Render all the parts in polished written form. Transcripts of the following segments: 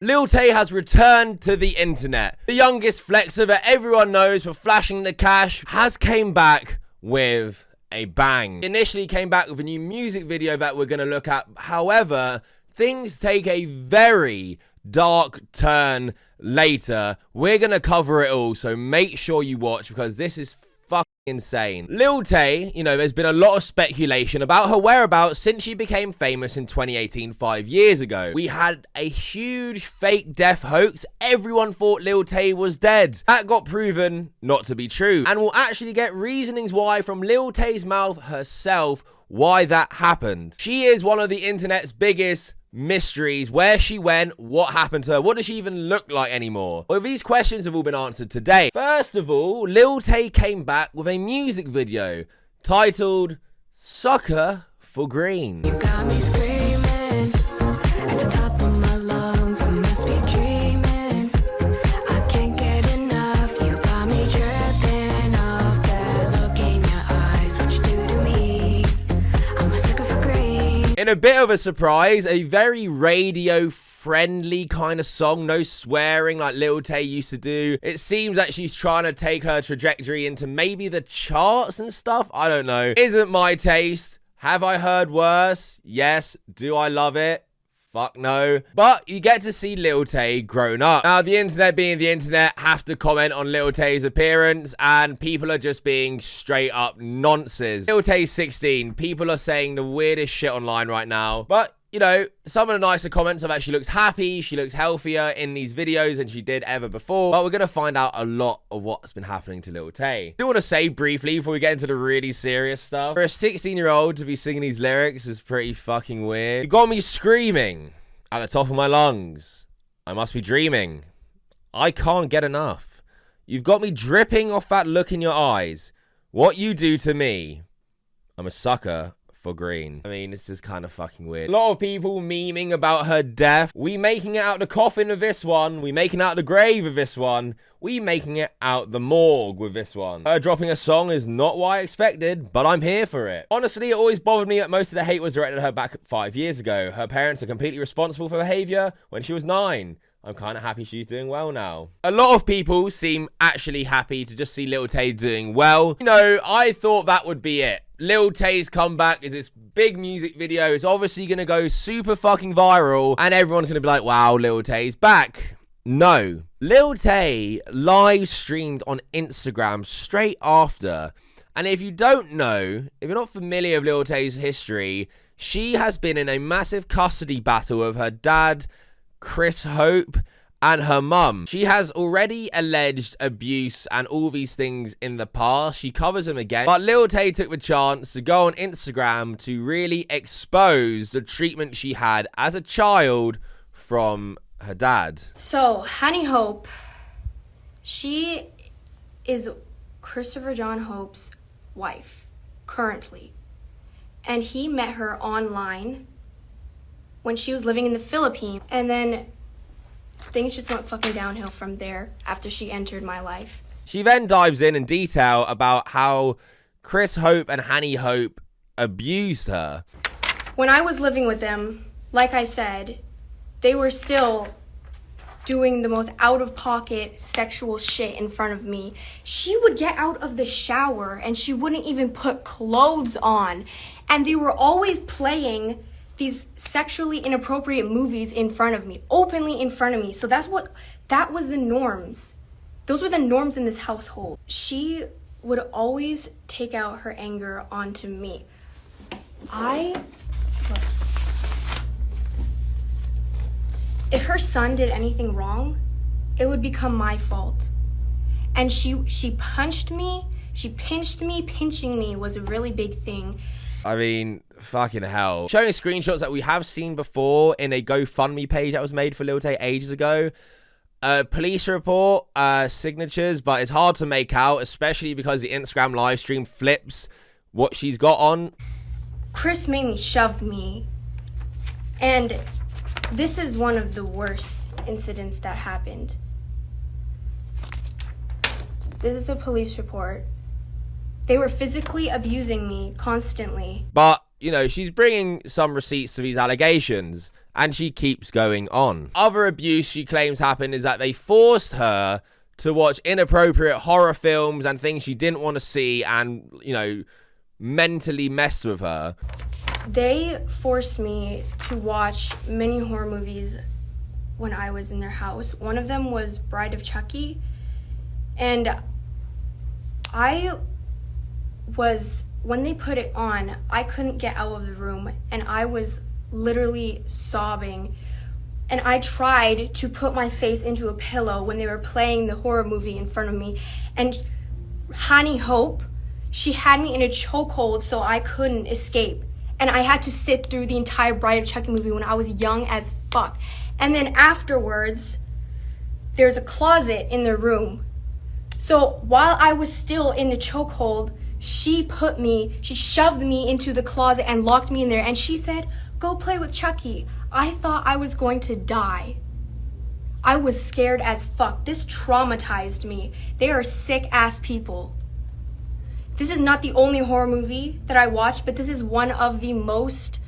Lil Tay has returned to the internet. The youngest flexer that everyone knows for flashing the cash has came back with a bang. Initially came back with a new music video that we're going to look at. However, things take a very dark turn later. We're going to cover it all, so make sure you watch because this is fucking insane. Lil Tay, you know, there's been a lot of speculation about her whereabouts since she became famous in 2018, 5 years ago. We had a huge fake death hoax. Everyone thought Lil Tay was dead. That got proven not to be true. And we'll actually get reasonings why from Lil Tay's mouth herself why that happened. She is one of the internet's biggest mysteries. Where she went, what happened to her, what does she even look like anymore? Well, these questions have all been answered today. First of all, Lil Tay came back with a music video titled Sucker for Green. You got me screaming at the top of my lungs. I must be dreaming. I can't get enough. You got me dripping off that look in your eyes. What you do to me? I'm a sucker for green. In a bit of a surprise, a very radio friendly kind of song, no swearing like Lil Tay used to do. It seems that she's trying to take her trajectory into maybe the charts and stuff. I don't know. Isn't my taste. Have I heard worse? Yes. Do I love it? Fuck no. But you get to see Lil Tay grown up. Now, the internet being the internet have to comment on Lil Tay's appearance, and people are just being straight up nonsense. Lil Tay's 16. People are saying the weirdest shit online right now. But you know, some of the nicer comments are that she looks happy, she looks healthier in these videos than she did ever before. But we're going to find out a lot of what's been happening to Lil Tay. I do want to say briefly before we get into the really serious stuff, for a 16-year-old to be singing these lyrics is pretty fucking weird. You got me screaming at the top of my lungs. I must be dreaming. I can't get enough. You've got me dripping off that look in your eyes. What you do to me. I'm a sucker for green. I mean, this is kind of fucking weird. A lot of people memeing about her death. We making it out the coffin of this one. We making out the grave of this one. We making it out the morgue with this one. Her dropping a song is not what I expected, but I'm here for it. Honestly, it always bothered me that most of the hate was directed at her back 5 years ago. Her parents are completely responsible for behavior when she was 9. I'm kind of happy she's doing well now. A lot of people seem actually happy to just see Lil Tay doing well. You know, I thought that would be it. Lil Tay's comeback is this big music video. It's obviously going to go super fucking viral, and everyone's going to be like, wow, Lil Tay's back. No. Lil Tay live streamed on Instagram straight after. And if you don't know, if you're not familiar with Lil Tay's history, she has been in a massive custody battle with her dad, Chris Hope, and her mum. She has already alleged abuse and all these things in the past. She covers them again. But Lil Tay took the chance to go on Instagram to really expose the treatment she had as a child from her dad. So, Honey Hope, she is Christopher John Hope's wife, currently. And he met her online when she was living in the Philippines. And then things just went fucking downhill from there after she entered my life. She then dives in detail about how Chris Hope and Honey Hope abused her. When I was living with them, like I said, they were still doing the most out-of-pocket sexual shit in front of me. She would get out of the shower and she wouldn't even put clothes on. And they were always playing these sexually inappropriate movies in front of me, openly in front of me. So that was the norms. Those were the norms in this household. She would always take out her anger onto me. If her son did anything wrong, it would become my fault. And she punched me, she pinched me. Pinching me was a really big thing. I mean, fucking hell. Showing screenshots that we have seen before in a GoFundMe page that was made for Lil Tay ages ago. Police report, signatures, but it's hard to make out, especially because the Instagram live stream flips what she's got on. Chris mainly shoved me. And this is one of the worst incidents that happened. This is a police report. They were physically abusing me constantly. But you know, she's bringing some receipts to these allegations, and she keeps going on. Other abuse she claims happened is that they forced her to watch inappropriate horror films and things she didn't want to see, and, you know, mentally messed with her. They forced me to watch many horror movies when I was in their house. One of them was Bride of Chucky, and when they put it on, I couldn't get out of the room, and I was literally sobbing. And I tried to put my face into a pillow when they were playing the horror movie in front of me. And Honey Hope, she had me in a chokehold so I couldn't escape. And I had to sit through the entire Bride of Chucky movie when I was young as fuck. And then afterwards, there's a closet in the room. So while I was still in the chokehold, she shoved me into the closet and locked me in there. And she said, "Go play with Chucky." I thought I was going to die. I was scared as fuck. This traumatized me. They are sick ass people. This is not the only horror movie that I watched, but this is one of the most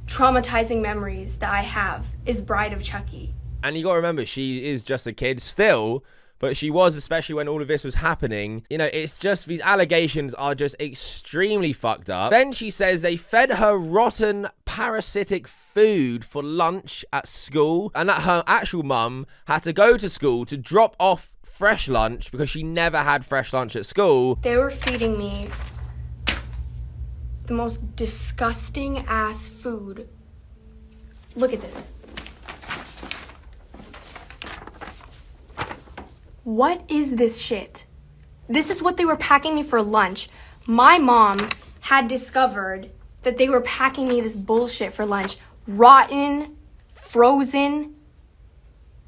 traumatizing memories that I have, is Bride of Chucky. And you gotta remember, she is just a kid still, but she was, especially when all of this was happening. You know, it's just, these allegations are just extremely fucked up. Then she says they fed her rotten, parasitic food for lunch at school, and that her actual mum had to go to school to drop off fresh lunch because she never had fresh lunch at school. They were feeding me the most disgusting ass food. Look at this. What is this shit? This is what they were packing me for lunch. My mom had discovered that they were packing me this bullshit for lunch. Rotten, frozen,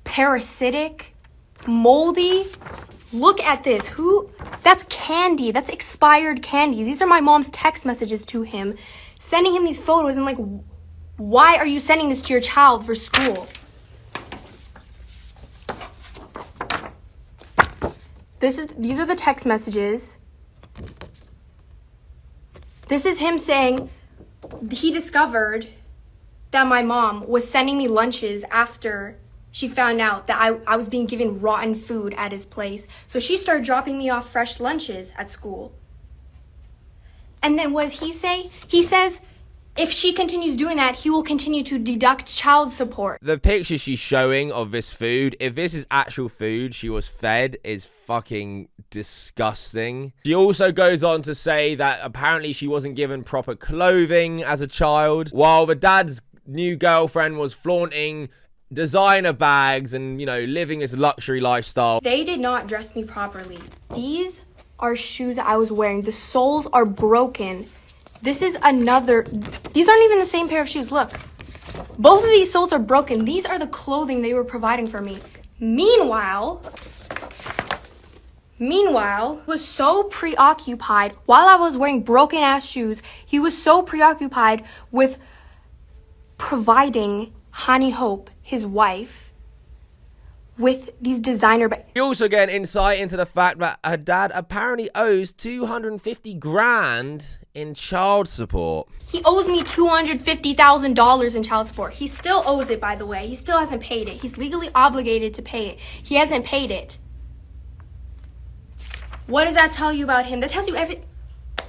parasitic, moldy. Look at this. That's candy. That's expired candy. These are my mom's text messages to him, sending him these photos and like, why are you sending this to your child for school? These are the text messages. This is him saying he discovered that my mom was sending me lunches after she found out that I was being given rotten food at his place. So she started dropping me off fresh lunches at school. And then what does he say? He says, if she continues doing that, he will continue to deduct child support. The picture she's showing of this food, if this is actual food she was fed, is fucking disgusting. She also goes on to say that apparently she wasn't given proper clothing as a child, while the dad's new girlfriend was flaunting designer bags and, you know, living this luxury lifestyle. They did not dress me properly. These are shoes I was wearing. The soles are broken. These aren't even the same pair of shoes. Look, both of these soles are broken. These are the clothing they were providing for me. Meanwhile, he was so preoccupied, while I was wearing broken ass shoes, he was so preoccupied with providing Honey Hope, his wife, with these designer bags. You also get an insight into the fact that her dad apparently owes 250 grand in child support. He owes me $250,000 in child support. He still owes it, by the way. He still hasn't paid it. He's legally obligated to pay it. He hasn't paid it. What does that tell you about him? That tells you everything.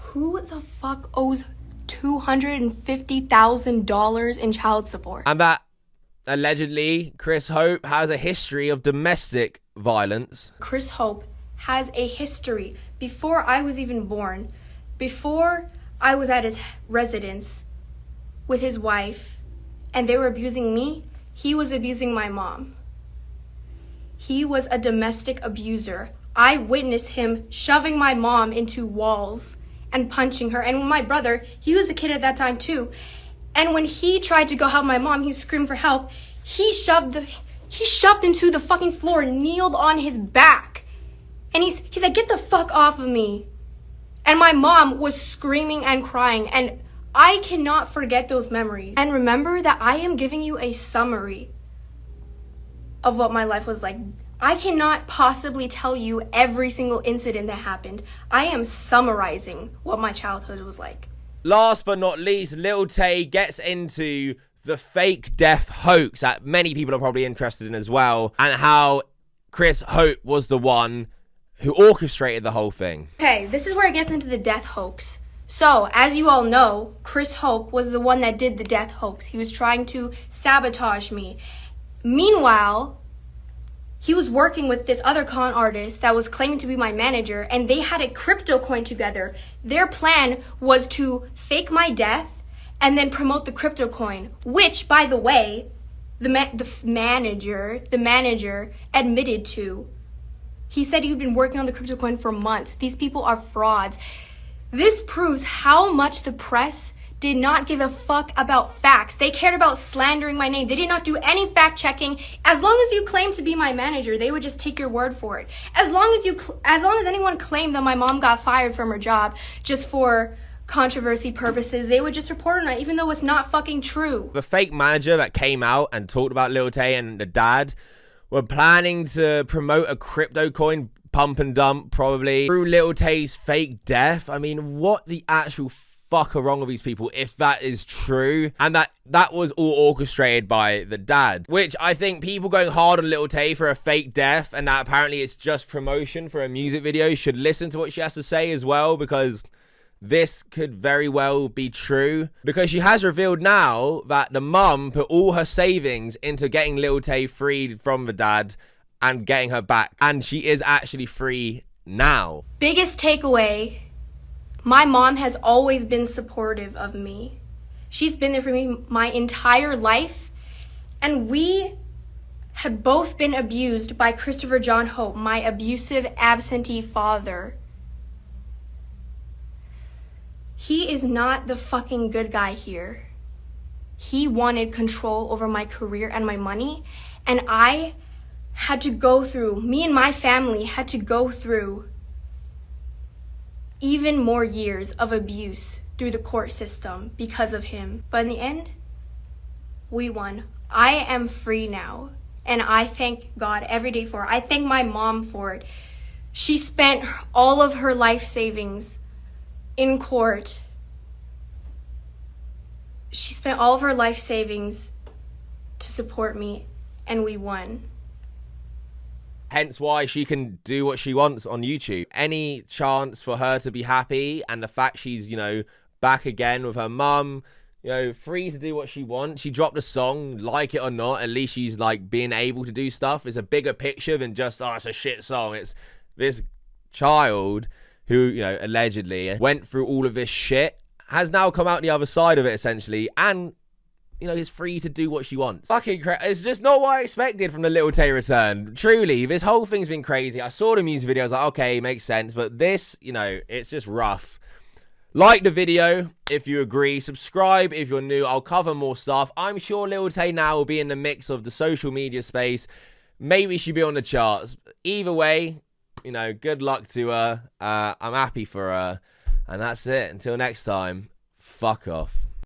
Who the fuck owes $250,000 in child support? And that allegedly Chris Hope has a history of domestic violence. Chris Hope has a history. Before I was even born, before I was at his residence with his wife and they were abusing me, he was abusing my mom. He was a domestic abuser. I witnessed him shoving my mom into walls and punching her. And my brother, he was a kid at that time too. And when he tried to go help my mom, he screamed for help. He shoved him to the fucking floor, kneeled on his back. And he's like, "Get the fuck off of me." And my mom was screaming and crying. And I cannot forget those memories. And remember that I am giving you a summary of what my life was like. I cannot possibly tell you every single incident that happened. I am summarizing what my childhood was like. Last but not least, Lil Tay gets into the fake death hoax that many people are probably interested in as well, and how Chris Hope was the one who orchestrated the whole thing. Okay, this is where it gets into the death hoax. So, as you all know, Chris Hope was the one that did the death hoax. He was trying to sabotage me. Meanwhile, he was working with this other con artist that was claiming to be my manager, and they had a crypto coin together. Their plan was to fake my death and then promote the crypto coin, which, by the way, the manager admitted to. He said he'd been working on the crypto coin for months. These people are frauds. This proves how much the press did not give a fuck about facts. They cared about slandering my name. They did not do any fact checking. As long as you claim to be my manager, they would just take your word for it. As long as anyone claimed that my mom got fired from her job just for controversy purposes, they would just report on it, even though it's not fucking true. The fake manager that came out and talked about Lil Tay and the dad were planning to promote a crypto coin pump and dump, probably through Lil Tay's fake death. I mean, what the actual fuck are wrong with these people if that is true? And that was all orchestrated by the dad, which I think people going hard on Lil Tay for a fake death and that apparently it's just promotion for a music video should listen to what she has to say as well, because this could very well be true, because she has revealed now that the mum put all her savings into getting Lil Tay freed from the dad and getting her back, and she is actually free now. Biggest takeaway, my mom has always been supportive of me. She's been there for me my entire life, and we had both been abused by Christopher John Hope, my abusive absentee father. He is not the fucking good guy here. He wanted control over my career and my money, and I had to go through, me and my family had to go through even more years of abuse through the court system because of him. But in the end, we won. I am free now, and I thank God every day for it. I thank my mom for it. She spent all of her life savings in court. She spent all of her life savings to support me, and we won. Hence why she can do what she wants on YouTube. Any chance for her to be happy, and the fact she's, you know, back again with her mum, you know, free to do what she wants. She dropped a song, like it or not, at least she's like being able to do stuff. It's a bigger picture than just, oh, it's a shit song. It's this child who, you know, allegedly went through all of this shit, has now come out the other side of it essentially, and you know, is free to do what she wants. Fucking it's just not what I expected from the Lil Tay return. Truly, this whole thing's been crazy. I saw the music video, I was like, okay, makes sense. But this, you know, it's just rough. Like the video if you agree. Subscribe if you're new. I'll cover more stuff. I'm sure Lil Tay now will be in the mix of the social media space. Maybe she'll be on the charts. Either way, you know, good luck to her. I'm happy for her. And that's it. Until next time, fuck off.